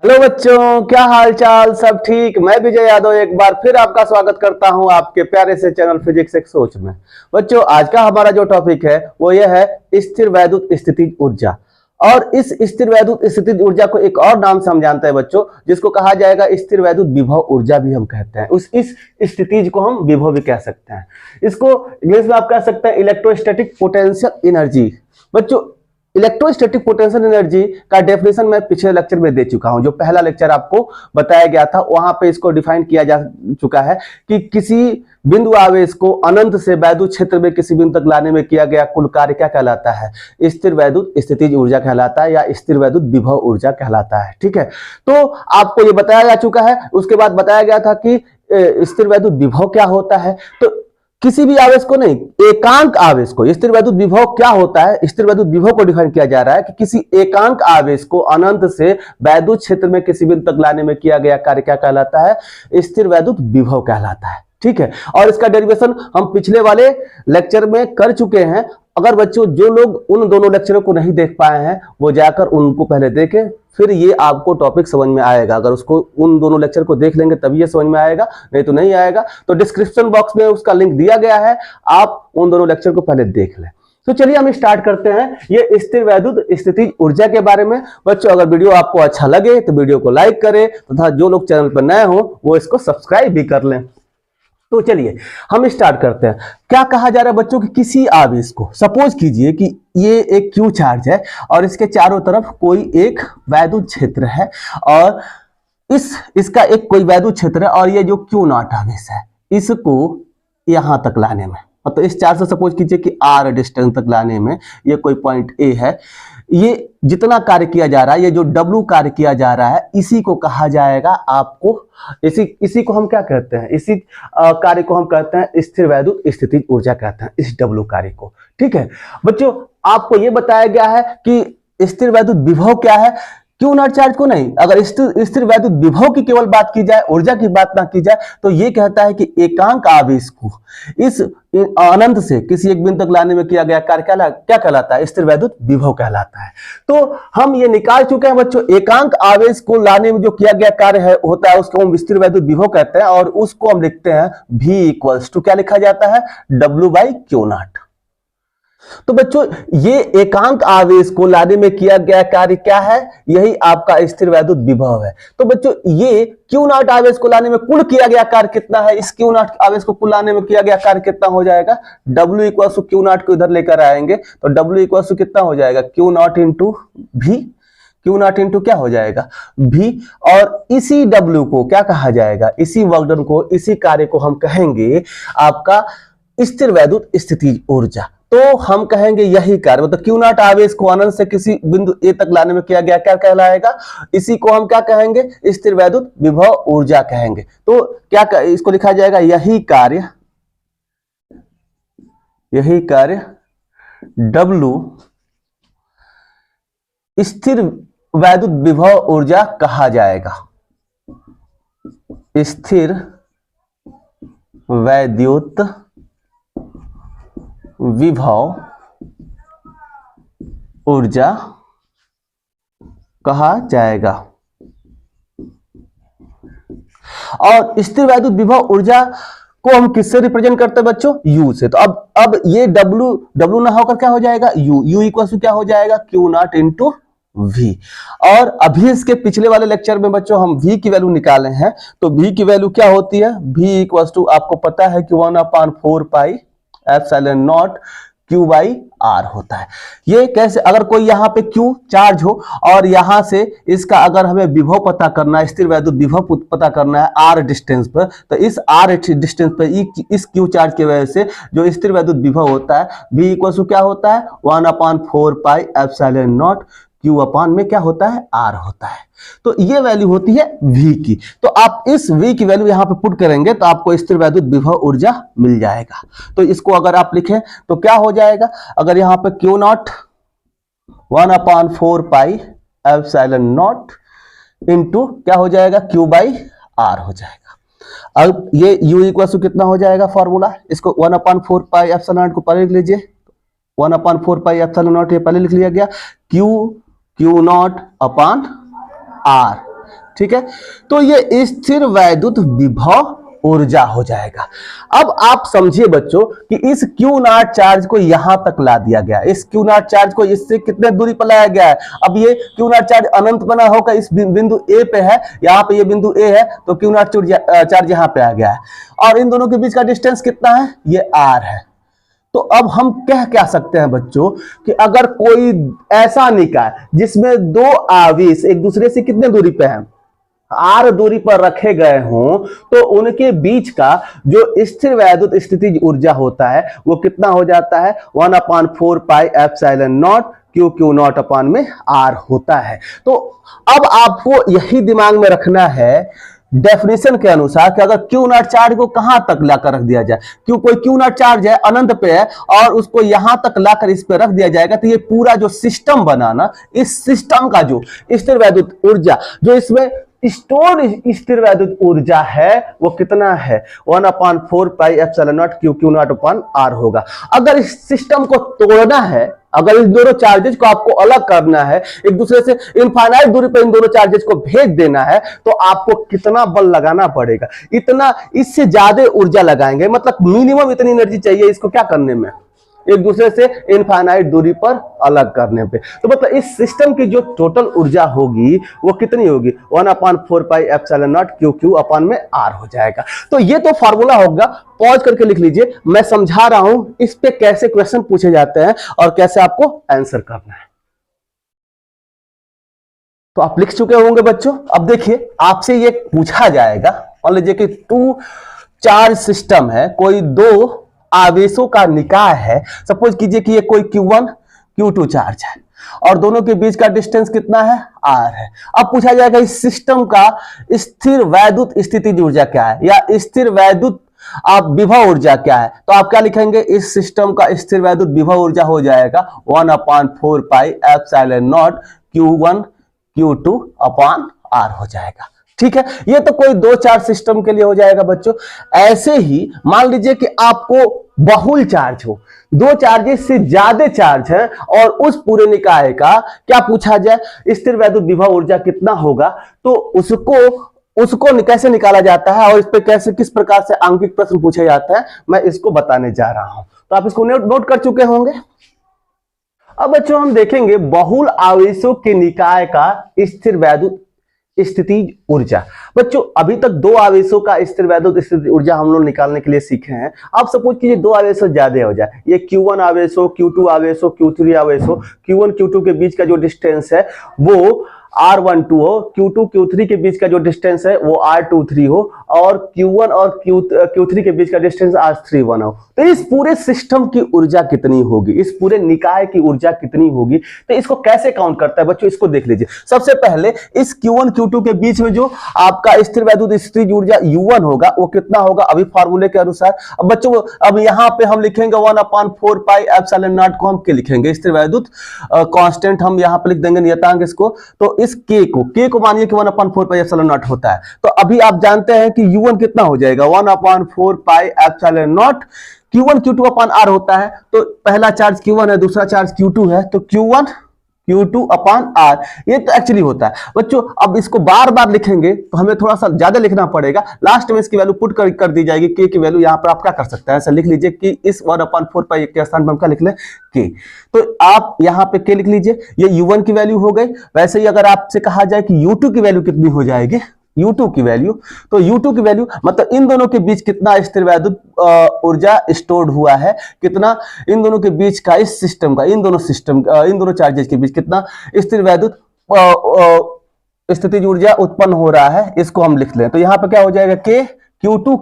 Hello बच्चों, क्या हाल चाल? सब ठीक? मैं विजय यादव एक बार फिर आपका स्वागत करता हूं आपके प्यारे से चैनल फिजिक्स एक सोच में। बच्चों, आज का हमारा जो टॉपिक है वो यह है स्थिर वैद्युत स्थितिज ऊर्जा। और इस स्थिर वैद्युत स्थितिज ऊर्जा को एक और नाम से हम जानते हैं बच्चों, जिसको कहा जाएगा स्थिर वैद्युत विभव ऊर्जा भी हम कहते हैं। इस स्थितिज को हम विभव भी कह सकते हैं। इसको इंग्लिश में आप कह सकते हैं इलेक्ट्रोस्टैटिक पोटेंशियल एनर्जी। बच्चों, इलेक्ट्रोस्टैटिक पोटेंशियल एनर्जी का डेफिनेशन मैं पिछले लेक्चर में दे चुका हूं। जो पहला लेक्चर आपको बताया गया था वहां पे इसको डिफाइन किया जा चुका है कि किसी बिंदु आवेश को अनंत से वैद्युत क्षेत्र में किसी बिंदु तक लाने में किया गया कुल कार्य क्या कहलाता है? स्थिर वैद्युत स्थितिज ऊर्जा कहलाता है या स्थिर वैद्युत विभव ऊर्जा कहलाता है। ठीक है, तो आपको ये बताया जा चुका है। उसके बाद बताया गया था कि स्थिर वैद्युत विभव क्या होता है। तो किसी भी आवेश को नहीं, एकांक आवेश को स्थिर वैद्युत विभव क्या होता है? स्थिर वैद्युत विभव को डिफाइन किया जा रहा है कि किसी एकांक आवेश को अनंत से वैद्युत क्षेत्र में किसी बिंदु तक लाने में किया गया कार्य क्या कहलाता है? स्थिर वैद्युत विभव कहलाता है। ठीक है, और इसका डेरिवेशन हम पिछले वाले लेक्चर में कर चुके हैं। अगर बच्चों जो लोग उन दोनों लेक्चरों को नहीं देख पाए हैं वो जाकर उनको पहले देखें, फिर ये आपको टॉपिक समझ में आएगा। अगर उसको उन दोनों लेक्चर को देख लेंगे तभी ये समझ में आएगा, नहीं तो नहीं आएगा। तो डिस्क्रिप्शन बॉक्स में उसका लिंक दिया गया है, आप उन दोनों लेक्चर को पहले देख लें। तो चलिए हम स्टार्ट करते हैं ये स्थिर वैद्युत स्थितिज ऊर्जा के बारे में। बच्चों, अगर वीडियो आपको अच्छा लगे तो वीडियो को लाइक करें तथा जो लोग चैनल पर नए हो वो इसको सब्सक्राइब भी कर लें। तो चलिए हम स्टार्ट करते हैं। क्या कहा जा रहा है बच्चों कि किसी आवेश को, सपोज कीजिए कि ये एक क्यू चार्ज है और इसके चारों तरफ कोई एक वैद्युत क्षेत्र है और इसका एक कोई वैद्युत क्षेत्र है और ये जो क्यू नॉट आवेश है इसको यहां तक लाने में, मतलब इस चार्ज से सपोज कीजिए कि आर डिस्टेंस तक लाने में ये कोई पॉइंट ए है, ये जितना कार्य किया जा रहा है, ये जो डब्ल्यू कार्य किया जा रहा है, इसी को कहा जाएगा आपको, इसी को हम क्या कहते हैं? इसी कार्य को हम कहते हैं स्थिर वैद्युत स्थितिज ऊर्जा कहते हैं, इस डब्ल्यू कार्य को। ठीक है बच्चों, आपको ये बताया गया है कि स्थिर वैद्युत विभव क्या है, क्यू नॉट चार्ज को नहीं। अगर स्थिर वैद्युत विभव की केवल बात की जाए, ऊर्जा की बात ना की जाए, तो ये कहता है कि एकांक आवेश को इस अनंत से किसी एक बिंदु तक लाने में किया गया कार्य क्या कहलाता है? स्थिर वैद्युत विभव कहलाता है। तो हम ये निकाल चुके हैं बच्चों, एकांक आवेश को लाने में जो किया गया कार्य है होता है उसको हम स्थिर वैद्युत विभव कहते हैं और उसको हम लिखते हैं V इक्वल्स टू क्या लिखा जाता है? W/Q0। तो बच्चों, ये एकांक आवेश को लाने में किया गया कार्य क्या है? यही आपका स्थिर वैद्युत विभव है। तो बच्चों, ये क्यू नॉट आवेश को लाने में कुल किया गया कार्य कितना है? इस क्यू नॉट आवेश को कुल लाने में किया गया कार्य कितना हो जाएगा? W equal to q naught को इधर लेकर आएंगे तो W इक्वल टू कितना हो जाएगा? Q not into V। Q not into क्या हो जाएगा? V। और इसी W को क्या कहा जाएगा? इसी वर्कडन को, इसी कार्य को हम कहेंगे आपका स्थिर वैद्युत स्थितिज ऊर्जा। तो हम कहेंगे यही कार्य, मतलब क्यू नॉट आवेश को अनंत से किसी बिंदु ए तक लाने में किया गया क्या कहलाएगा? इसी को हम क्या कहेंगे? स्थिर वैद्युत विभव ऊर्जा कहेंगे। तो क्या इसको लिखा जाएगा? यही कार्य W स्थिर वैद्युत विभव ऊर्जा कहा जाएगा। स्थिर वैद्युत विभव ऊर्जा कहा जाएगा। और स्थिर वैद्युत विभव ऊर्जा को हम किससे रिप्रेजेंट करते हैं बच्चों? U से। तो अब ये W ना होकर क्या हो जाएगा? U इक्वल टू क्या हो जाएगा? Q not into V। और अभी इसके पिछले वाले लेक्चर में बच्चों हम V की वैल्यू निकाले हैं। तो V की वैल्यू क्या होती है? V इक्वल टू आपको पता है कि 1/4 पाई एप्सिलॉन नॉट Q/R होता है। ये कैसे? अगर कोई यहाँ पे Q चार्ज हो और यहां से इसका अगर हमें विभव पता करना है, स्थिर वैद्युत विभव पता करना है R डिस्टेंस पर, तो इस R डिस्टेंस पर इस Q चार्ज की वजह से जो स्थिर वैद्युत विभव होता है V इक्वल टू क्या होता है? 1/4 पाई एप्सिलॉन नॉट Q अपान में क्या होता है? R होता है। तो ये वैल्यू होती है V की। तो आप इस V की वैल्यू यहां पे पुट करेंगे तो आपको स्थिर वैद्युत विभव ऊर्जा मिल जाएगा। तो इसको अगर आप लिखें तो क्या हो जाएगा? अगर यहां पे Q not 1/4 pi epsilon not into क्या हो जाएगा? Q/R हो जाएगा। अब ये U इक्वल टू कितना हो जाएगा? फॉर्मूला इसको 1/4 पाई एप्सिलॉन नॉट को पहले लिख लीजिए। 1/4 पाई एप्सिलॉन नॉट ये पहले लिख लिया गया। Q नॉट अपॉन R ठीक है, तो ये स्थिर वैद्युत विभव ऊर्जा हो जाएगा। अब आप समझिए बच्चों कि इस क्यू नॉट चार्ज को यहां तक ला दिया गया, इस क्यू नॉट चार्ज को इससे कितने दूरी पर लाया गया है। अब ये क्यू नॉट चार्ज अनंत बना होगा, इस बिंदु ए पे है, यहाँ पे ये बिंदु ए है, तो क्यू नॉट चार्ज यहाँ पे आ गया है, और इन दोनों के बीच का डिस्टेंस कितना है, ये आर है। तो अब हम कह क्या सकते हैं बच्चों कि अगर कोई ऐसा निकाय जिसमें दो आवेश एक दूसरे से कितने दूरी पे हैं, आर दूरी पर रखे गए हों, तो उनके बीच का जो स्थिर वैद्युत स्थितिज ऊर्जा होता है वो कितना हो जाता है, 1/4 pi epsilon not q q not upon में आर होता है। तो अब आपको यही दिमाग में रखना है डेफिनेशन के अनुसार कि अगर क्यू नॉट चार्ज को कहां तक लाकर रख दिया जाए, क्यों कोई क्यू नॉट चार्ज है अनंत पे है और उसको यहां तक लाकर इस पे रख दिया जाएगा, तो ये पूरा जो सिस्टम बनाना, इस सिस्टम का जो स्थिर वैद्युत ऊर्जा जो इसमें स्टोर स्थिर वैद्युत ऊर्जा है वो कितना है, 1/4 pi epsilon not q q not upon r होगा। अगर इस सिस्टम को तोड़ना है, अगर इस दोनों चार्जेस को आपको अलग करना है, एक दूसरे से इनफाइनाइट दूरी पर इन दोनों चार्जेस को भेज देना है, तो आपको कितना बल लगाना पड़ेगा, इतना, इससे ज्यादा ऊर्जा लगाएंगे, मतलब मिनिमम इतनी एनर्जी चाहिए इसको क्या करने में, एक दूसरे से इनफाइनाइट दूरी पर अलग करने पे। तो मतलब इस सिस्टम की जो टोटल ऊर्जा होगी वो कितनी होगी, 1/4 pi epsilon not q q upon में आर हो जाएगा। तो ये तो फॉर्मूला होगा, पॉज करके लिख लीजिए, मैं समझा रहा हूं इस पे कैसे क्वेश्चन पूछे जाते हैं और कैसे आपको आंसर करना है। तो आप लिख चुके होंगे बच्चों। अब देखिए आपसे ये पूछा जाएगा, मान लीजिए कि 2 चार्ज सिस्टम है, कोई दो आवेशों का निकाय है, सपोज कीजिए कि ये कोई Q1 Q2 चार्ज है और दोनों के बीच का डिस्टेंस कितना है, R है। अब पूछा जाएगा इस सिस्टम का स्थिर वैद्युत स्थितिज ऊर्जा क्या है या स्थिर वैद्युत आप विभव ऊर्जा क्या है, तो आप क्या लिखेंगे, इस सिस्टम का स्थिर वैद्युत विभव ऊर्जा हो जाएगा 1/4 pi epsilon not Q1 Q2 upon R हो जाएगा। ठीक है, ये तो कोई दो चार्ज सिस्टम के लिए हो जाएगा बच्चों। ऐसे ही मान लीजिए कि आपको बहुल चार्ज हो, दो चार्जेस से ज्यादा चार्ज है और उस पूरे निकाय का क्या पूछा जाए, स्थिर वैद्युत विभव ऊर्जा कितना होगा, तो उसको कैसे निकाला जाता है और इस पे कैसे किस प्रकार से आंकिक प्रश्न पूछे जाता है, मैं इसको बताने जा रहा हूं। तो आप इसको नोट कर चुके होंगे। अब बच्चों हम देखेंगे बहुल आवेशों के निकाय का स्थिर वैद्युत स्थितिज ऊर्जा। बच्चों अभी तक दो आवेशों का स्थिर वैद्युत स्थितिज ऊर्जा हम लोग निकालने के लिए सीखे हैं। अब सपोज कीजिए दो आवेश ज्यादा हो जाए, ये Q1 आवेश हो, Q2 आवेश हो, Q3 आवेश हो, Q1 Q2 के बीच का जो डिस्टेंस है वो R12 हो, Q2 Q3 के बीच का जो डिस्टेंस है वो R23 हो और Q1 और Q3 के बीच का डिस्टेंस R31 हो। तो इस पूरे सिस्टम की ऊर्जा कितनी होगी, इस पूरे निकाय की ऊर्जा कितनी होगी, तो इसको कैसे काउंट करता है बच्चों, इसको देख लीजिए। सबसे पहले इस Q1 Q2 के बीच में जो आपका स्थिर वैद्युत स्थितिज ऊर्जा U1 होगा वो कितना होगा, अभी फार्मूले के अनुसार। अब बच्चों अब यहाँ पे हम लिखेंगे 1/4 पाई एप्सिलॉन नॉट को हम क्या लिखेंगे, स्थिर वैद्युत कांस्टेंट हम यहाँ पे लिख देंगे नियतांक इसको। तो इस k को मानिए कि 1/4 पाई एप्सिलॉन नॉट होता है, तो अभी आप जानते हैं कि U1 कितना हो जाएगा, 1/4 pi epsilon not Q1 Q2 upon R होता है। तो पहला चार्ज Q1 है, दूसरा चार्ज Q2 है, तो Q1 Q2 अपान R ये तो एक्चुअली होता है बच्चों। अब इसको बार बार लिखेंगे तो हमें थोड़ा सा ज्यादा लिखना पड़ेगा, लास्ट में इसकी वैल्यू पुट कर दी जाएगी, k की वैल्यू यहाँ पर आप क्या कर सकते हैं, ऐसा लिख लीजिए कि इस 1/4 पाई के स्थान पर हम क्या लिख लें, k। तो आप यहाँ पे k लिख लीजिए, ये U1 की वैल्यू हो गई। वैसे ही अगर आपसे कहा जाए कि U2 की वैल्यू कितनी हो जाएगी, U2 की वैल्यू, तो U2 की वैल्यू मतलब इन दोनों के बीच कितना स्थिर वैद्युत ऊर्जा स्टोर्ड हुआ है, कितना इन दोनों के बीच का, इस सिस्टम का, इन दोनों चार्जेस के बीच कितना स्थिर वैद्युत स्थितिज ऊर्जा उत्पन्न हो रहा है, इसको हम लिख लें। तो यहाँ पे क्या हो जाएगा, k Q2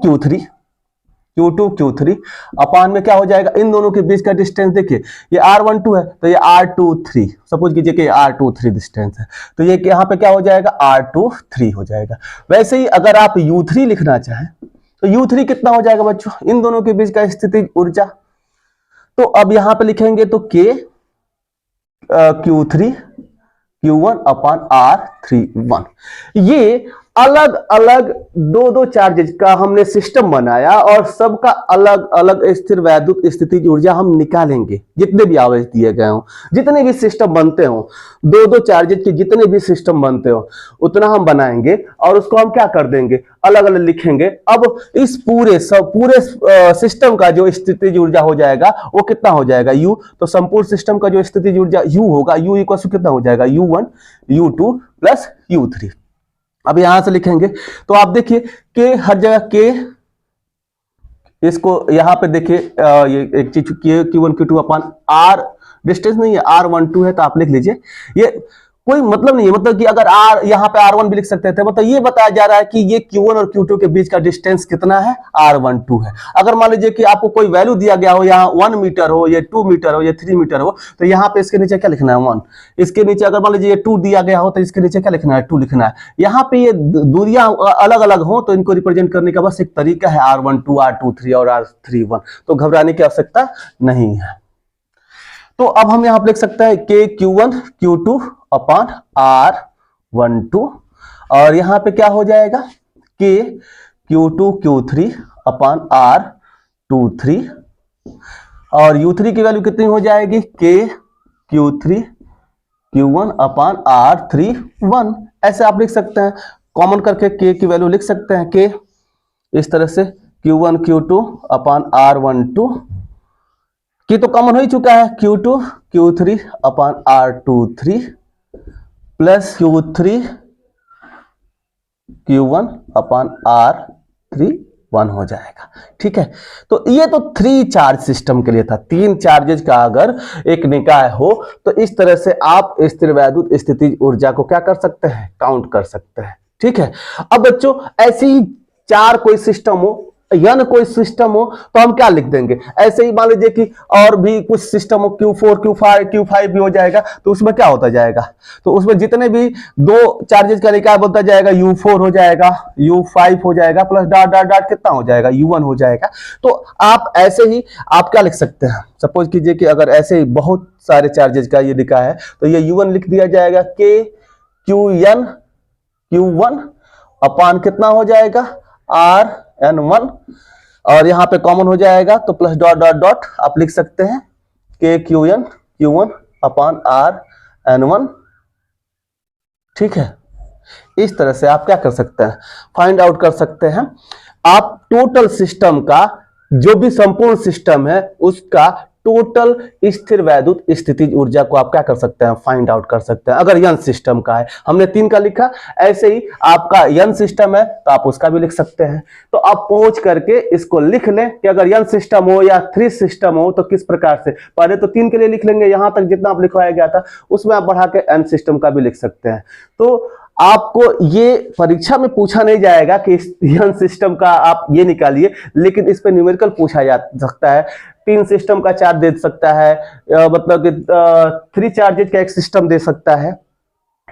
Q3 अपान में क्या हो जाएगा, इन दोनों के बीच का डिस्टेंस देखिए, ये R12 है तो ये R23, सपोज कीजिए कि R23 डिस्टेंस है, तो ये यहाँ पे क्या हो जाएगा, R23 हो जाएगा। वैसे ही अगर आप U3 लिखना चाहें तो U3 कितना हो जाएगा बच्चों, इन दोनों के बीच का स्थितिज ऊर्जा। तो अब यहाँ पे लिखेंगे तो k Q3 Q1 अपान R31, ये अलग अलग दो दो चार्जेज का हमने सिस्टम बनाया और सबका अलग अलग स्थिर वैद्युत स्थितिज ऊर्जा हम निकालेंगे। जितने भी आवेश दिए गए हों, जितने भी सिस्टम बनते हों, दो दो चार्जेज के जितने भी सिस्टम बनते हो उतना हम बनाएंगे और उसको हम क्या कर देंगे, अलग अलग लिखेंगे। अब इस पूरे सिस्टम का जो स्थितिज ऊर्जा हो जाएगा वो कितना हो जाएगा, U। तो संपूर्ण सिस्टम का जो स्थितिज ऊर्जा U होगा, U इक्वल टू कितना हो जाएगा, U1 U2 प्लस U3। अब यहां से लिखेंगे तो आप देखिए के हर जगह के, इसको यहां पे देखिए ये एक चीज Q1 Q2 upon R distance नहीं है, R12 है तो आप लिख लीजिए। ये कोई मतलब नहीं है, मतलब कि अगर R यहाँ पे R1 भी लिख सकते थे, मतलब ये बताया जा रहा है कि ये Q1 और Q2 के बीच का डिस्टेंस कितना है, R12 है। अगर मान लीजिए कि आपको कोई वैल्यू दिया गया हो, यहाँ 1 मीटर हो, ये 2 मीटर हो, ये 3 मीटर हो, तो यहाँ पे इसके नीचे क्या लिखना है, 1। इसके नीचे अगर मान लीजिए ये 2 दिया गया हो तो इसके नीचे क्या लिखना है, 2 लिखना है। यहाँ पे ये दूरियां अलग अलग हो तो इनको रिप्रेजेंट करने का बस एक तरीका है, R12 R23 और R31। तो घबराने की आवश्यकता नहीं है। तो अब हम यहां पर लिख सकते हैं के Q1 Q2 अपॉन R12 और यहां पे क्या हो जाएगा, के Q2 Q3 अपॉन R23 और U3 की वैल्यू कितनी हो जाएगी, के Q3 Q1 अपॉन R31। ऐसे आप लिख सकते हैं, कॉमन करके के की वैल्यू लिख सकते हैं, के इस तरह से Q1 Q2 अपॉन R12 की तो कॉमन हो ही चुका है, Q2 Q3 upon R23 plus Q3 Q1 upon R31 हो जाएगा। ठीक है, तो ये तो 3 चार्ज सिस्टम के लिए था। 3 चार्जेज का अगर एक निकाय हो तो इस तरह से आप स्थिर वैद्युत स्थितिज ऊर्जा को क्या कर सकते हैं, काउंट कर सकते हैं। ठीक है, अब बच्चों ऐसे ही 4 कोई सिस्टम हो या न कोई सिस्टम हो तो हम क्या लिख देंगे, ऐसे ही मान लीजिए कि और भी कुछ सिस्टम हो, Q4 Q5 भी हो जाएगा, तो उसमें क्या होता जाएगा, तो उसमें जितने भी 2 चार्जेज का निकाय बनता जाएगा, U4 हो जाएगा, U5 हो जाएगा, प्लस डॉट डॉट डॉट कितना हो जाएगा, U1 हो जाएगा। तो आप ऐसे ही आप क्या लिख सकते हैं, सपोज कीजिए कि अगर ऐसे ही बहुत सारे चार्जेज का ये निकाय है तो ये U1 लिख दिया जाएगा, के Qn Q1 अपॉन कितना हो जाएगा, Rn1 और यहां पे कॉमन हो जाएगा तो प्लस डॉट डॉट डॉट आप लिख सकते हैं, के Qn Q1 अपॉन Rn1। ठीक है, इस तरह से आप क्या कर सकते हैं, फाइंड आउट कर सकते हैं। आप टोटल सिस्टम का, जो भी संपूर्ण सिस्टम है उसका टोटल स्थिर वैद्युत स्थितिज ऊर्जा को आप क्या कर सकते हैं, फाइंड आउट कर सकते हैं। अगर यन सिस्टम का है, हमने 3 का लिखा, ऐसे ही आपका यन सिस्टम है तो आप उसका भी लिख सकते हैं। तो आप पहुंच करके इसको लिख लें कि अगर यन सिस्टम हो या 3 सिस्टम हो तो किस प्रकार से, पहले तो 3 के लिए लिख लेंगे, यहां तक जितना आप लिखवाया गया था उसमें आप बढ़ा के एन सिस्टम का भी लिख सकते हैं। तो आपको ये परीक्षा में पूछा नहीं जाएगा कि यन सिस्टम का आप ये निकालिए, लेकिन इस पे न्यूमेरिकल पूछा जा सकता है। 3 सिस्टम का चार्ज दे सकता है, मतलब कि 3 चार्जेज का एक सिस्टम दे सकता है,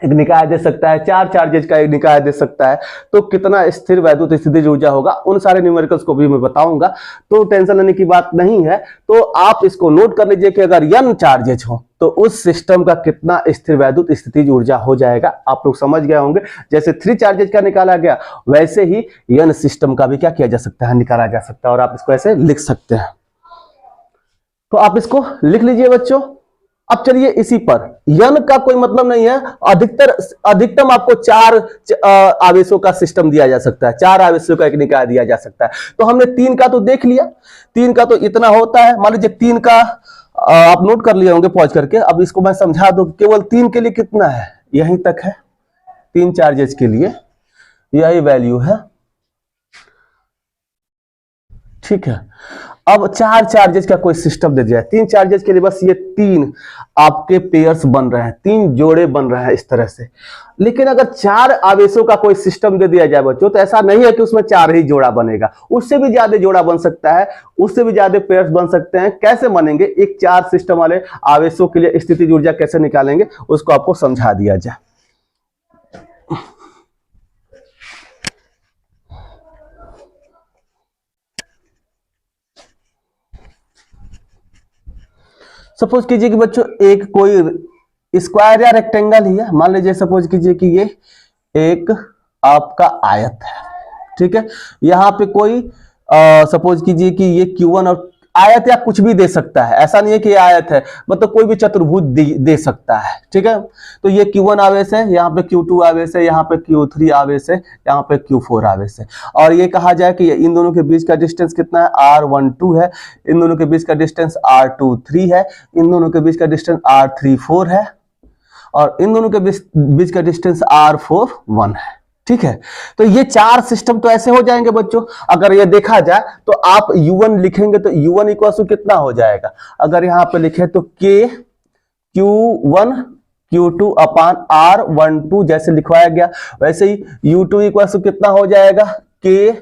एक निकाय दे सकता है, 4 चार्जेज का एक निकाय दे सकता है। तो कितना स्थिर वैद्युत स्थितिज ऊर्जा होगा, उन सारे न्यूमेरिकल्स को भी मैं बताऊंगा, तो टेंशन लेने की बात नहीं है। तो आप इसको नोट कर लीजिए कि अगर n चार्जेज हो तो उस सिस्टम का कितना स्थिर वैद्युत स्थितिज ऊर्जा हो जाएगा। आप लोग समझ गए होंगे, जैसे 3 चार्जेज का निकाला गया वैसे ही n सिस्टम का भी क्या किया जा सकता है, निकाला जा सकता है, और आप इसको ऐसे लिख सकते हैं। तो आप इसको लिख लीजिए बच्चों। अब चलिए इसी पर, यन का कोई मतलब नहीं है, अधिकतम आपको 4 आवेशों का सिस्टम दिया जा सकता है, 4 आवेशों का एक निकाय दिया जा सकता है। तो हमने 3 का तो देख लिया, 3 का तो इतना होता है, मान लीजिए 3 का आप नोट कर लिए होंगे पहुंच करके। अब इसको मैं समझा दूं, केवल 3 के लिए कितना है, यहीं तक है, 3 चार्जेज के लिए यही वैल्यू है। ठीक है, अब 4 चार्जेज का कोई सिस्टम दे दिया है, 3 चार्जेज के लिए बस ये 3 आपके पेयर्स बन रहे हैं, 3 जोड़े बन रहे हैं इस तरह से। लेकिन अगर 4 आवेशों का कोई सिस्टम दे दिया जाए बच्चों, तो ऐसा नहीं है कि उसमें 4 ही जोड़ा बनेगा, उससे भी ज्यादा जोड़ा बन सकता है, उससे भी ज्यादा पेयर्स बन सकते हैं। कैसे बनेंगे, एक 4 सिस्टम वाले आवेशों के लिए स्थितिज ऊर्जा कैसे निकालेंगे उसको आपको समझा दिया जाए। सपोज कीजिए कि बच्चों एक कोई स्क्वायर या रेक्टेंगल ही है, मान लीजिए सपोज कीजिए कि ये एक आपका आयत है। ठीक है, यहाँ पे कोई सपोज कीजिए कि ये Q1 और आयत या कुछ भी दे सकता है, ऐसा नहीं है कि ये आयत है, मतलब कोई भी चतुर्भुज दे सकता है। ठीक है, तो ये Q1 आवेश है, यहाँ पे Q2 आवेश है, यहाँ पे Q3 आवेश है, यहाँ पे Q4 आवेश है। और ये कहा जाए कि इन दोनों के बीच का डिस्टेंस कितना है, R12 है, इन दोनों के बीच का डिस्टेंस R23 है, इन दोनों के बीच का डिस्टेंस R34 है, और इन दोनों के बीच का डिस्टेंस R41 है। ठीक है, तो ये चार सिस्टम तो ऐसे हो जाएंगे बच्चों। अगर ये देखा जाए तो आप U1 लिखेंगे तो U1 इक्वल टू कितना हो जाएगा, अगर यहाँ पे लिखे तो K Q1 Q2 अपान R12 जैसे लिखवाया गया, वैसे ही U2 इक्वल टू कितना हो जाएगा K,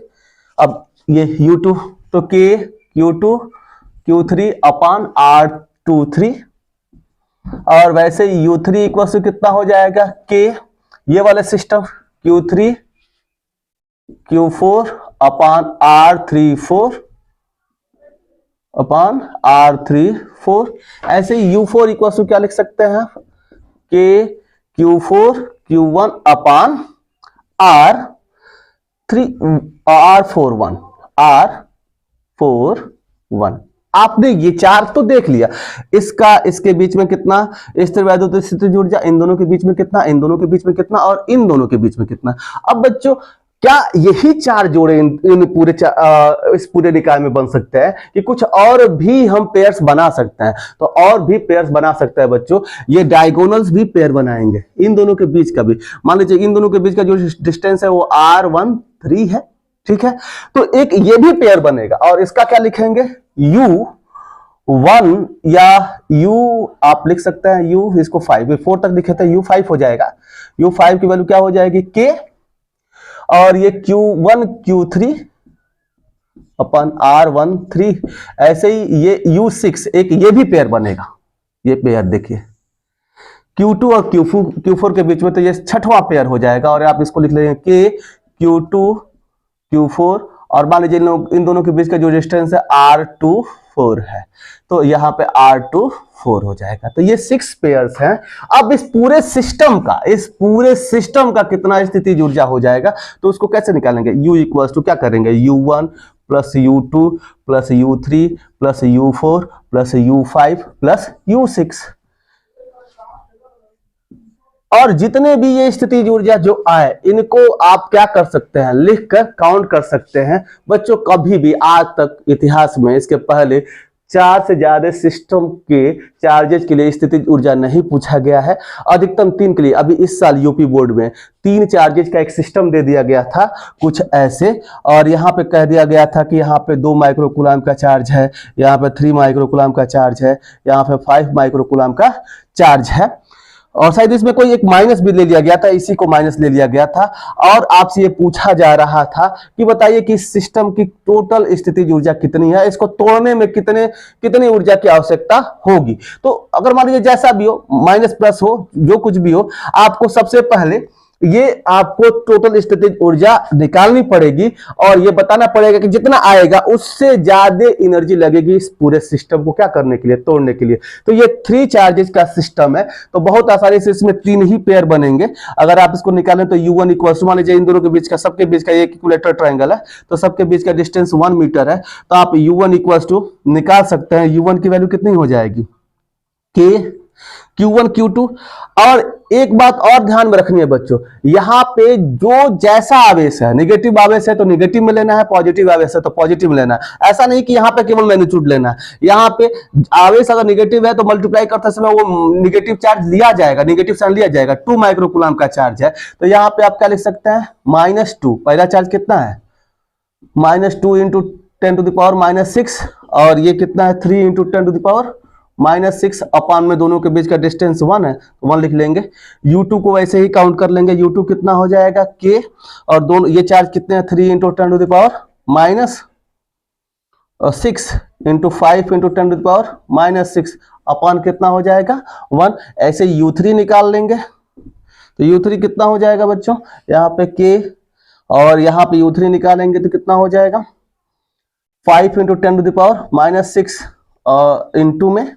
अब ये U2 तो K Q2 Q3 अपान R23, और वैसे ही U3 इक्वल टू कितना हो जाएगा K, ये वाले सिस्टम Q3 Q4 अपान R34 अपान R34। ऐसे ही U4 इक्वल टू क्या लिख सकते हैं, K Q4 Q1 अपान R41 आपने ये चार तो देख लिया। इसका इसके बीच में कितना स्थिर वैद्युत स्थिति ऊर्जा, इन दोनों के बीच में कितना, इन दोनों के बीच में कितना, और इन दोनों के बीच में कितना। अब बच्चों क्या यही चार जोड़े इन पूरे इस पूरे निकाय में बन सकते हैं कि कुछ और भी हम पेयर्स बना सकते हैं? तो और भी पेयर्स बना सकते हैं बच्चों, ये डायगोनल्स भी पेयर बनाएंगे इन दोनों के बीच का भी। मान लीजिए इन दोनों के बीच का जो डिस्टेंस है वो R13 है। ठीक है, तो एक ये भी पेयर बनेगा, और इसका क्या लिखेंगे U1 या U आप लिख सकते हैं U, इसको 4 तक लिखे थे, U5 हो जाएगा। U5 की वैल्यू क्या हो जाएगी K, और ये Q1 Q3 अपन R13। ऐसे ही ये U6 एक ये भी पेयर बनेगा, ये पेयर देखिए Q2 और Q4 के बीच में, तो ये छठवां पेयर हो जाएगा, और आप इसको लिख लेंगे K Q2 Q4, और मान लीजिए इन दोनों के बीच का जो डिस्टेंस है R24 है, तो यहाँ पे R24 हो जाएगा। तो ये 6 पेयर्स हैं। अब इस पूरे सिस्टम का कितना स्थितिज ऊर्जा हो जाएगा, तो उसको कैसे निकालेंगे, U इक्वल्स टू क्या करेंगे, U1 plus U2 plus U3 plus U4 plus U5 plus U6, और जितने भी ये स्थितिज ऊर्जा जो आए इनको आप क्या कर सकते हैं, लिखकर काउंट कर सकते हैं। बच्चों कभी भी आज तक इतिहास में इसके पहले 4 से ज्यादा सिस्टम के चार्जेस के लिए स्थितिज ऊर्जा नहीं पूछा गया है, अधिकतम 3 के लिए। अभी इस साल यूपी बोर्ड में 3 चार्जेस का एक सिस्टम दे दिया गया था कुछ ऐसे, और यहाँ पे कह दिया गया था कि यहाँ पे 2 माइक्रोकूलम का चार्ज है, यहाँ पे 3 माइक्रोकूलम का चार्ज है, यहाँ पे 5 माइक्रोकूलम का चार्ज है, और शायद इसमें कोई एक माइनस भी ले लिया गया था, इसी को माइनस ले लिया गया था। और आपसे ये पूछा जा रहा था कि बताइए कि इस सिस्टम की टोटल स्थितिज ऊर्जा कितनी है, इसको तोड़ने में कितनी ऊर्जा की आवश्यकता होगी। तो अगर मान लीजिए जैसा भी हो, माइनस प्लस हो, जो कुछ भी हो, आपको सबसे पहले ये आपको टोटल स्थितिज ऊर्जा निकालनी पड़ेगी, और ये बताना पड़ेगा कि जितना आएगा उससे ज्यादा एनर्जी लगेगी इस पूरे सिस्टम को क्या करने के लिए, तोड़ने के लिए। तो ये 3 चार्जेस का सिस्टम है, तो बहुत आसानी से इसमें 3 ही पेयर बनेंगे। अगर आप इसको निकालें तो U1 इक्वल टू, मान लीजिए इन दोनों के बीच का, सबके बीच का एक इक्विलेटरल ट्रायंगल है, तो सबके बीच का डिस्टेंस 1 मीटर है, तो आप U1 इक्वल टू निकाल सकते हैं। U1 की वैल्यू कितनी हो जाएगी, K Q1 Q2। और एक बात और ध्यान में रखनी है बच्चों, यहाँ पे जो जैसा आवेश है, नेगेटिव आवेश है तो नेगेटिव में लेना है, पॉजिटिव आवेश है तो पॉजिटिव में लेना है। ऐसा नहीं कि यहाँ पे केवल मैग्नीट्यूड लेना है, यहाँ पे आवेश अगर नेगेटिव है तो मल्टीप्लाई करते समय वो नेगेटिव चार्ज लिया जाएगा, नेगेटिव साइन लिया जाएगा। 2 माइक्रोकूलम का चार्ज है, तो यहाँ पे आप क्या लिख सकते हैं, -2। पहला चार्ज कितना है, -2 इंटू 10 टू द पावर -6, और ये कितना है 3 इंटू 10 टू द पावर -6 अपान में दोनों के बीच का डिस्टेंस 1 है, 1 लिख लेंगे। U2 को वैसे ही काउंट कर लेंगे, U2 कितना हो जाएगा K, और दोनों ये चार्ज कितने हैं, 3 into 10 to the power -6 into 5 into 10 to the power -6 upon कितना हो जाएगा 1। ऐसे U3 निकाल लेंगे, तो U3 कितना हो जाएगा बच्चों, यहाँ पे K, और यहाँ पे U3 निकालेंगे तो कितना हो जाएगा 5 into 10 to the power -6 into में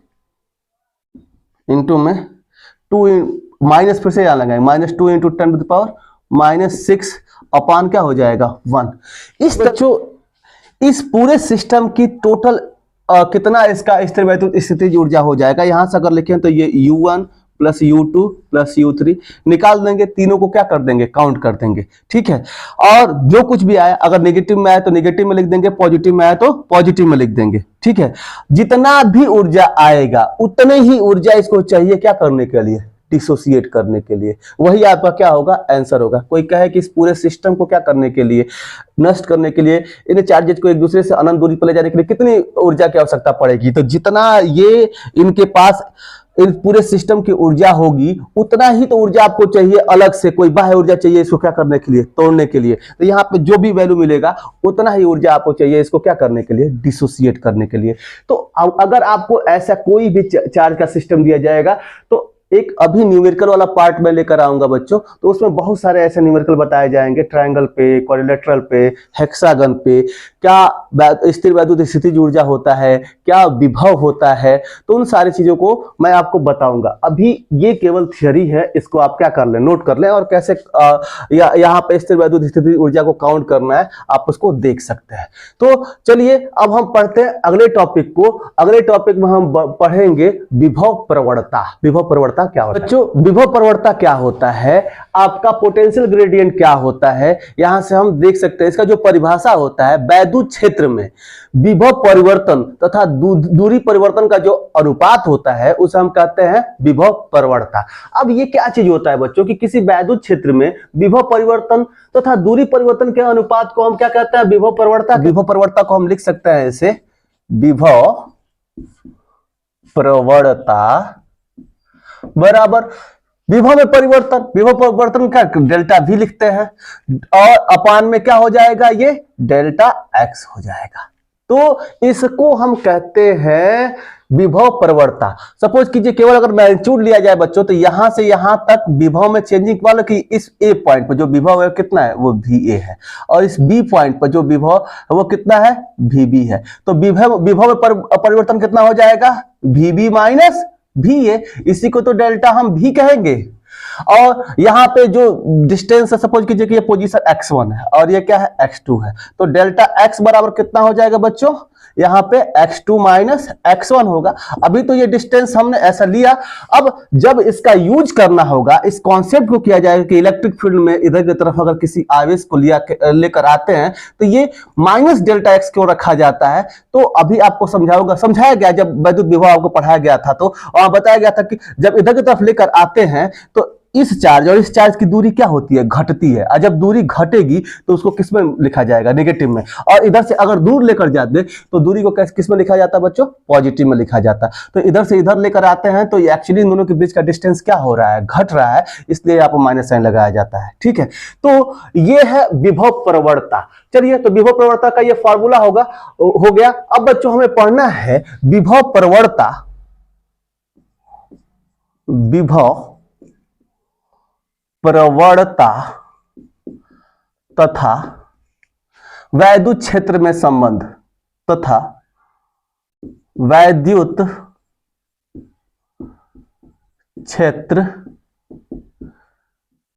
2 माइनस, फिर से यहाँ लगाएंगे, -2 into 10 to the power -6 upon क्या हो जाएगा 1। इस बच्चों इस पूरे सिस्टम की टोटल कितना इसका स्थिर वैद्युत स्थितिज ऊर्जा हो जाएगा, यहां से अगर लिखें तो ये U1 plus U2 plus U3 निकाल देंगे, तीनों को क्या कर देंगे, काउंट कर देंगे, ठीक है। और जो कुछ भी आए, अगर नेगेटिव में आए तो नेगेटिव में लिख देंगे, पॉजिटिव में आए तो पॉजिटिव में लिख देंगे, ठीक है। जितना भी ऊर्जा आएगा उतने ही ऊर्जा इसको चाहिए क्या करने के लिए, डिसोसिएट करने के लिए। वही आपका क्या होगा, आंसर होगा। कोई कहे कि इस पूरे सिस्टम को क्या करने के लिए, नष्ट करने के लिए, इन चार्जेज को एक दूसरे से अनंत दूरी पर ले जाने के लिए कितनी ऊर्जा की आवश्यकता पड़ेगी, तो जितना ये इनके पास इन पूरे सिस्टम की ऊर्जा होगी उतना ही तो ऊर्जा आपको चाहिए, अलग से कोई बाह्य ऊर्जा चाहिए इसको क्या करने के लिए, तोड़ने के लिए। तो यहाँ पे जो भी वैल्यू मिलेगा उतना ही ऊर्जा आपको चाहिए इसको क्या करने के लिए, डिसोसिएट करने के लिए। तो अगर आपको ऐसा कोई भी चार्ज का सिस्टम दिया जाएगा तो एक अभी न्यूमेरिकल वाला पार्ट में लेकर आऊंगा बच्चों, तो उसमें बहुत सारे ऐसे न्यूमेरिकल बताए जाएंगे, ट्रायंगल पे, क्वाड्रिलेटरल पे, हेक्सागन पे, क्या स्थिर वैद्युत स्थितिज ऊर्जा होता है, क्या विभव होता है, तो उन सारी चीजों को मैं आपको बताऊंगा। अभी ये केवल थियरी है, इसको आप क्या कर लें, नोट कर लें, और कैसे यहाँ पे स्थिर वैद्युत स्थितिज ऊर्जा को काउंट करना है आप उसको देख सकते हैं। तो चलिए अब हम पढ़ते हैं अगले टॉपिक को। अगले टॉपिक में हम पढ़ेंगे विभव प्रवणता। विभव प्रवणता क्या होता है बच्चों, विभव प्रवणता क्या होता है, आपका पोटेंशियल ग्रेडियंट क्या होता है, यहां से हम देख सकते हैं इसका जो परिभाषा होता है, वैद्युत क्षेत्र में विभव परिवर्तन तथा दूरी परिवर्तन का जो अनुपात होता है उसे हम कहते हैं विभव प्रवणता। अब ये क्या चीज होता है बच्चों कि किसी वैद्युत क्षेत्र में विभव परिवर्तन तथा दूरी परिवर्तन के अनुपात को हम क्या कहते हैं, विभव प्रवणता। विभव प्रवणता को हम लिख सकते हैं ऐसे, विभव प्रवणता बराबर विभव में परिवर्तन, विभव परिवर्तन का डेल्टा V लिखते हैं, और अपान में क्या हो जाएगा, ये डेल्टा X हो जाएगा। तो इसको हम कहते हैं विभव प्रवणता। सपोज कीजिए केवल अगर मैग्नीट्यूड लिया जाए बच्चों, तो यहां से यहां तक विभव में चेंजिंग वाला कि इस A पॉइंट पर जो विभव है कितना है, वो VA है, और इस B पॉइंट पर जो विभव है वो कितना है, VB है। तो विभव में परिवर्तन कितना हो जाएगा, VB माइनस VA, इसी को तो डेल्टा हम V कहेंगे। और यहाँ पे जो डिस्टेंस है, सपोज कीजिए कि ये पोजीशन x1 है और ये क्या है, x2 है, तो डेल्टा x बराबर कितना हो जाएगा बच्चों, यहाँ पे x2 माइनस x1 होगा। अभी तो ये डिस्टेंस हमने ऐसा लिया, अब जब इसका यूज करना होगा, इस कॉन्सेप्ट को किया जाएगा कि इलेक्ट्रिक फील्ड में इधर की तरफ अगर किसी आवेश को लेकर आते हैं तो ये माइनस डेल्टा x क्यों रखा जाता है, तो अभी आपको समझाया गया जब वैद्युत विभव आपको पढ़ाया गया था, तो बताया गया था कि जब इधर की तरफ लेकर आते हैं तो इस चार्ज और इस चार्ज की दूरी क्या होती है, घटती है, और जब दूरी घटेगी तो उसको किस में लिखा जाएगा, नेगेटिव में। और इधर से अगर दूर लेकर जाते तो दूरी को किस में लिखा जाता है बच्चों, पॉजिटिव में लिखा जाता। तो इधर से इधर लेकर आते हैं तो एक्चुअली इन दोनों के बीच का डिस्टेंस क्या हो रहा है, घट रहा है, इसलिए यहाँ पर माइनस साइन लगाया जाता है, ठीक है। तो ये है विभव प्रवणता। चलिए, तो विभव प्रवणता का ये फॉर्मूला हो गया। अब बच्चों हमें पढ़ना है विभव प्रवणता, विभव प्रवणता तथा वैद्युत क्षेत्र में संबंध तथा वैद्युत क्षेत्र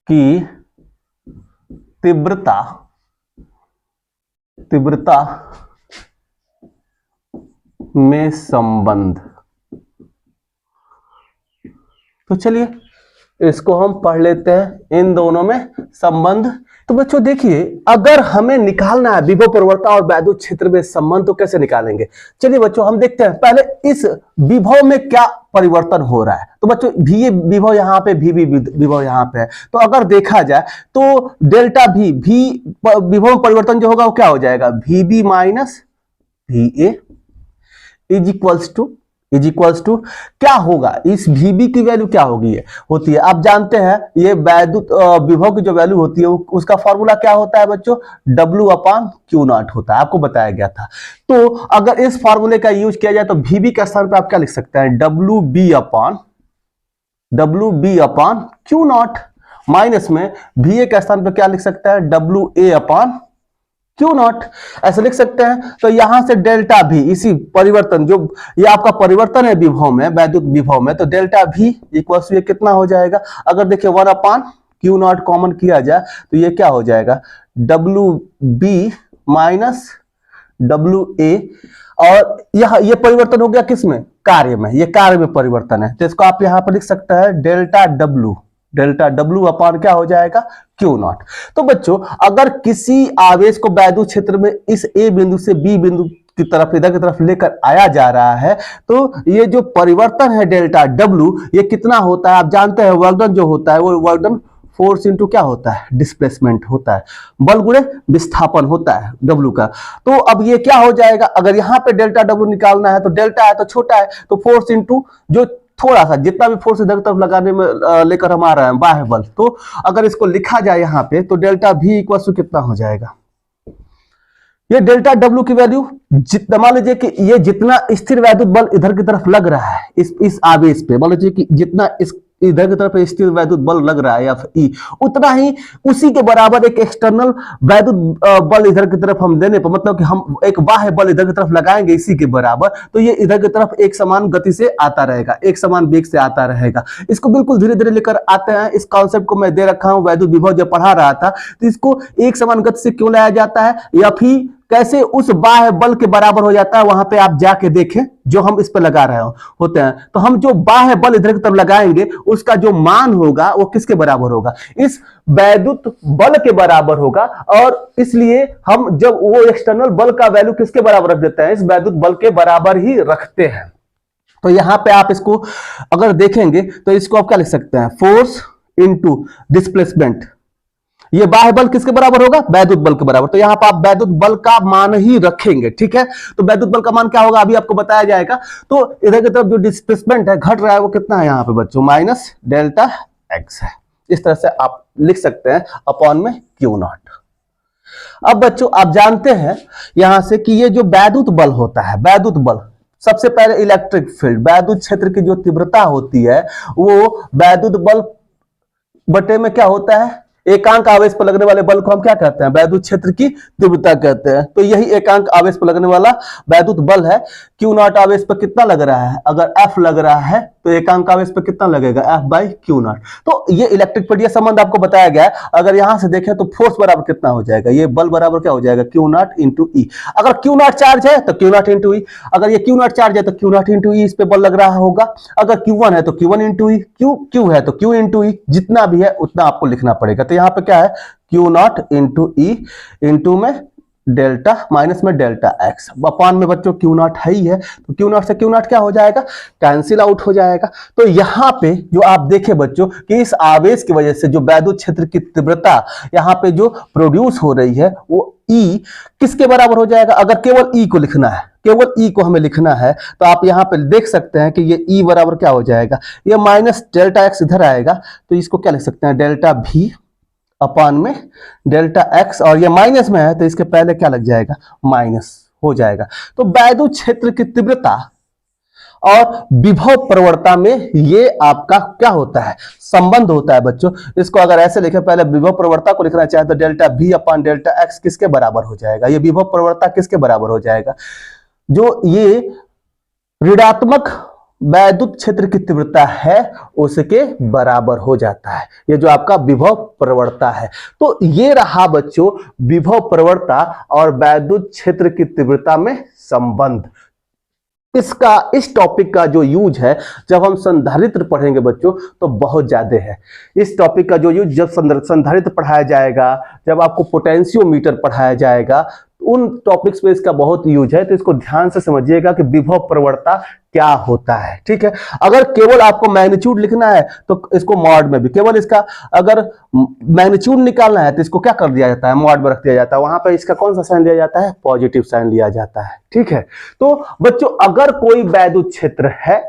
की तीव्रता में संबंध। तो चलिए इसको हम पढ़ लेते हैं, इन दोनों में संबंध। तो बच्चों देखिए, अगर हमें निकालना है विभव प्रवणता और वैद्युत क्षेत्र में संबंध तो कैसे निकालेंगे। चलिए बच्चों हम देखते हैं पहले इस विभव में क्या परिवर्तन हो रहा है। तो बच्चों VA विभव यहाँ पे, VB विभव यहाँ पे है, तो अगर देखा जाए तो डेल्टा V विभव में परिवर्तन जो होगा वो क्या हो जाएगा, VB minus VA is equals to क्या होगा, इस VB की वैल्यू क्या होती है आप जानते हैं। ये वैद्युत विभव की जो वैल्यू होती है उसका फॉर्मूला क्या होता है बच्चों, W/Q0 होता है, आपको बताया गया था। तो अगर इस फॉर्मूले का यूज किया जाए तो VB के स्थान पर आप क्या लिख सकते हैं, WB/Q0, माइनस में VA के स्थान पर क्या लिख सकते हैं, WA/Q0, ऐसे लिख सकते हैं। तो यहां से डेल्टा V, इसी परिवर्तन जो ये आपका परिवर्तन है विभव में, वैद्युत विभव में, तो डेल्टा V इक्वल्स ये कितना हो जाएगा, अगर देखिए 1/Q0 क्यू नॉट कॉमन किया जाए तो ये क्या हो जाएगा, W B minus W A, और यह ये परिवर्तन हो गया किसमें, कार्य में, ये कार्य में परिवर्तन है, तो इसको आप यहां पर लिख सकते हैं डेल्टा डब्ल्यू अपान क्या हो जाएगा, क्यू नॉट। तो बच्चों अगर किसी आवेश को वैद्युत क्षेत्र में इस ए बिंदु से बी बिंदु की तरफ, इधर की तरफ लेकर आया जा रहा है, तो ये जो परिवर्तन है डेल्टा डब्ल्यू, ये कितना होता है आप जानते हैं, वर्क डन जो होता है वो वर्क डन फोर्स इंटू क्या होता है, डिस्प्लेसमेंट होता है, बल गुणे विस्थापन होता है डब्ल्यू का। तो अब ये क्या हो जाएगा, अगर यहाँ पे डेल्टा डब्ल्यू निकालना है तो डेल्टा है तो छोटा है, तो फोर्स इंटू जो थोड़ा सा जितना भी फोर्स इधर तरफ लगाने में लेकर हम आ रहे हैं बाह्य बल, तो अगर इसको लिखा जाए यहाँ पे तो डेल्टा भी इक्वल टू कितना हो जाएगा, ये डेल्टा डब्ल्यू की वैल्यू जितना, मान लीजिए कि ये जितना स्थिर वैद्युत बल इधर की तरफ लग रहा है इस आवेश पे, मान लीजिए कि जितना इस इधर की तरफ स्थिर वैद्युत बल लग रहा है एफ ई, उतना ही उसी के बराबर एक एक्सटर्नल वैद्युत बल इधर की तरफ हम देने पर, मतलब कि हम एक बाह्य बल इधर की तरफ लगाएंगे इसी के बराबर, तो ये इधर की तरफ एक समान गति से आता रहेगा, एक समान वेग से आता रहेगा। इसको बिल्कुल धीरे धीरे लेकर आते हैं, इस कॉन्सेप्ट को मैं दे रखा हूं वैद्युत विभव जब पढ़ा रहा था, तो इसको एक समान गति से क्यों लाया जाता है, या फिर कैसे उस बाह्य बल के बराबर हो जाता है, वहां पे आप जाके देखें जो हम इस पे लगा रहे होते हैं, तो हम जो बाह्य बल इधर की तरफ लगाएंगे उसका जो मान होगा वो किसके बराबर होगा, इस वैद्युत बल के बराबर होगा, और इसलिए हम जब वो एक्सटर्नल बल का वैल्यू किसके बराबर रख देते हैं, इस वैद्युत बल के बराबर ही रखते हैं। तो यहां पे आप इसको अगर देखेंगे तो इसको आप क्या लिख सकते हैं, फोर्स इंटू डिस्प्लेसमेंट, ये बाह्य बल किसके बराबर होगा, वैद्युत बल के बराबर। तो यहां पर आप वैद्युत बल का मान ही रखेंगे, ठीक है। तो वैद्युत बल का मान क्या होगा अभी आपको बताया जाएगा। तो इधर की तरफ जो डिस्प्लेसमेंट है घट रहा है वो कितना है यहाँ पे बच्चों, माइनस डेल्टा एक्स है। इस तरह से आप लिख सकते हैं अपॉन में क्यू नॉट। अब बच्चों आप जानते हैं यहां से कि ये जो वैद्युत बल होता है, वैद्युत बल, सबसे पहले इलेक्ट्रिक फील्ड, वैद्युत क्षेत्र की जो तीव्रता होती है वो वैद्युत बल बटे में क्या होता है, एकांक आवेश पर लगने वाले बल को हम क्या कहते हैं, वैद्युत क्षेत्र की तीव्रता कहते हैं। तो यही एकांक आवेश पर लगने वाला वैद्युत बल है। क्यू नॉट आवेश पर कितना लग रहा है, अगर एफ लग रहा है तो एकांक आवेश पर कितना लगेगा, एफ बाई क्यू नॉट। तो ये इलेक्ट्रिक फील्ड, ये संबंध आपको बताया गया है। अगर यहां से देखें तो फोर्स बराबर कितना हो जाएगा, ये बल बराबर क्या हो जाएगा, क्यू नॉट इंटू ई। अगर क्यू नॉट चार्ज है तो क्यू नॉट इंटू ई, अगर ये क्यू नॉट चार्ज है तो क्यू नॉट इंटू ई इस पे बल लग रहा होगा। अगर क्यू वन है तो क्यू वन इंटू ई, क्यू है तो क्यू इंटू ई, जितना भी है उतना आपको लिखना पड़ेगा। तो यहाँ पे क्या है, Q not into E into में डेल्टा माइनस में डेल्टा एक्स, अपान में बच्चों क्यू नॉट है ही है, तो क्यू नॉट से क्यू नॉट क्या हो जाएगा, कैंसिल आउट हो जाएगा। तो यहां पे जो आप देखें बच्चों कि इस आवेश की वजह से जो वैद्युत क्षेत्र की तीव्रता यहां पे जो प्रोड्यूस हो रही है वो ई किसके बराबर हो जाएगा। अगर केवल ई को लिखना है, केवल ई को हमें लिखना है, तो आप यहां पे देख सकते हैं कि ये ई बराबर क्या हो जाएगा, ये माइनस डेल्टा एक्स इधर आएगा, तो इसको क्या लिख सकते हैं, डेल्टा भी अपान में डेल्टा एक्स, और ये माइनस में है तो इसके पहले क्या लग जाएगा, माइनस हो जाएगा। तो वैद्युत क्षेत्र की तीव्रता और विभव प्रवणता में ये आपका क्या होता है, संबंध होता है बच्चों। इसको अगर ऐसे लिखे, पहले विभव प्रवणता को लिखना चाहे तो डेल्टा भी अपान डेल्टा एक्स किसके बराबर हो जाएगा, ये विभव प्रवणता किसके बराबर हो जाएगा, जो ये ऋणात्मक वैद्युत क्षेत्र की तीव्रता है उसके बराबर हो जाता है, ये जो आपका विभव प्रवणता है। तो ये रहा बच्चों विभव प्रवणता और वैद्युत क्षेत्र की तीव्रता में संबंध। इसका, इस टॉपिक का जो यूज है जब हम संधारित्र पढ़ेंगे बच्चों तो बहुत ज्यादा है। इस टॉपिक का जो यूज जब संधारित्र पढ़ाया जाएगा, जब आपको पोटेंशियोमीटर पढ़ाया जाएगा, उन टॉपिक्स पे इसका बहुत यूज है। तो इसको ध्यान से समझिएगा कि विभव प्रवणता क्या होता है, ठीक है। अगर केवल आपको मैग्नीट्यूड लिखना है तो इसको मॉड में भी, केवल इसका अगर मैग्नीट्यूड निकालना है तो इसको क्या कर दिया जाता है, मॉड में रख दिया जाता है, वहां पर इसका कौन सा साइन लिया जाता है, पॉजिटिव साइन लिया जाता है, ठीक है। तो बच्चों अगर कोई वैद्युत क्षेत्र है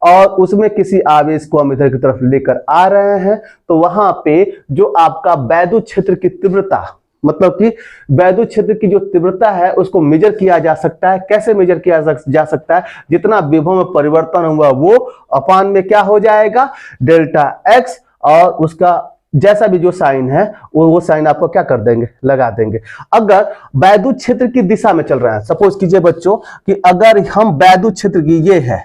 और उसमें किसी आवेश को हम इधर की तरफ लेकर आ रहे हैं, तो वहां पे जो आपका वैद्युत क्षेत्र की तीव्रता, मतलब कि वैद्युत क्षेत्र की जो तीव्रता है उसको मेजर किया जा सकता है। कैसे मेजर किया जा सकता है, जितना विभव में परिवर्तन हुआ वो अपान में क्या हो जाएगा, डेल्टा एक्स, और उसका जैसा भी जो साइन है वो साइन आपको क्या कर देंगे, लगा देंगे। अगर वैद्युत क्षेत्र की दिशा में चल रहा है, सपोज कीजिए बच्चों कि अगर हम वैद्युत क्षेत्र की ये है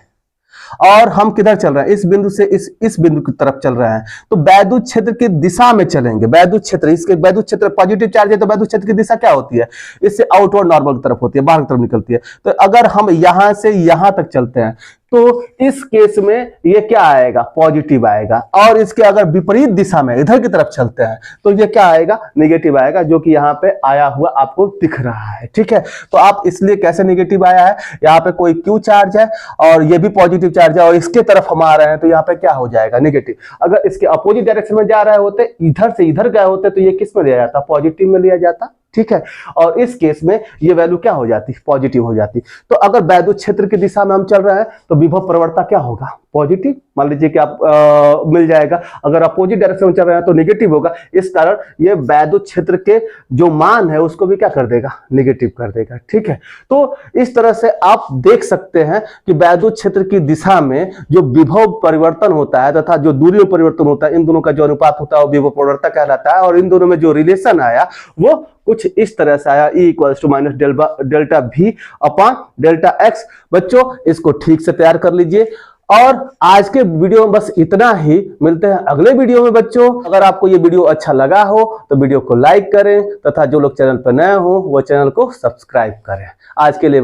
और हम किधर चल रहे हैं, इस बिंदु से इस बिंदु की तरफ चल रहे हैं, तो वैद्युत क्षेत्र की दिशा में चलेंगे। वैद्युत क्षेत्र, इसके वैद्युत क्षेत्र पॉजिटिव चार्ज है तो वैद्युत क्षेत्र की दिशा क्या होती है, इससे आउटवर्ड नॉर्मल की तरफ होती है, बाहर की तरफ निकलती है। तो अगर हम यहां से यहां तक चलते हैं तो इस केस में ये क्या आएगा, पॉजिटिव आएगा। और इसके अगर विपरीत दिशा में इधर की तरफ चलते हैं तो ये क्या आएगा, नेगेटिव आएगा, जो कि यहाँ पे आया हुआ आपको दिख रहा है। ठीक है, तो आप इसलिए कैसे नेगेटिव आया है, यहाँ पे कोई क्यू चार्ज है और ये भी पॉजिटिव चार्ज है और इसके तरफ हम आ रहे हैं तो यहाँ पे क्या हो जाएगा, नेगेटिव। अगर इसके अपोजिट डायरेक्शन में जा रहे होते, इधर से इधर गए होते, तो ये किस में लिया जाता, पॉजिटिव में लिया जाता। ठीक है, और इस केस में ये वैल्यू क्या हो जाती, पॉजिटिव हो जाती। तो अगर वैद्युत क्षेत्र की दिशा में हम चल रहे हैं तो विभव प्रवणता क्या होगा, पॉजिटिव। मान लीजिए कि आप मिल जाएगा, अगर अपोजिट डायरेक्शन में चल रहे हैं तो नेगेटिव होगा। इस कारण ये वैद्युत क्षेत्र के जो मान है उसको भी क्या कर देगा, नेगेटिव कर देगा। ठीक है, तो इस तरह से आप देख सकते हैं कि वैद्युत क्षेत्र की दिशा में जो विभव परिवर्तन होता है तथा जो दूरी में परिवर्तन होता है, इन दोनों का जो अनुपात होता है वो विभव प्रवणता कहलाता है। और इन दोनों में जो रिलेशन आया वो कुछ इस तरह से आया, E = minus delta V upon delta x। बच्चों इसको ठीक से तैयार कर लीजिए। और आज के वीडियो में बस इतना ही, मिलते हैं अगले वीडियो में। बच्चों अगर आपको ये वीडियो अच्छा लगा हो तो वीडियो को लाइक करें तथा जो लोग चैनल पर नए हो वो चैनल को सब्सक्राइब करें। आज के लिए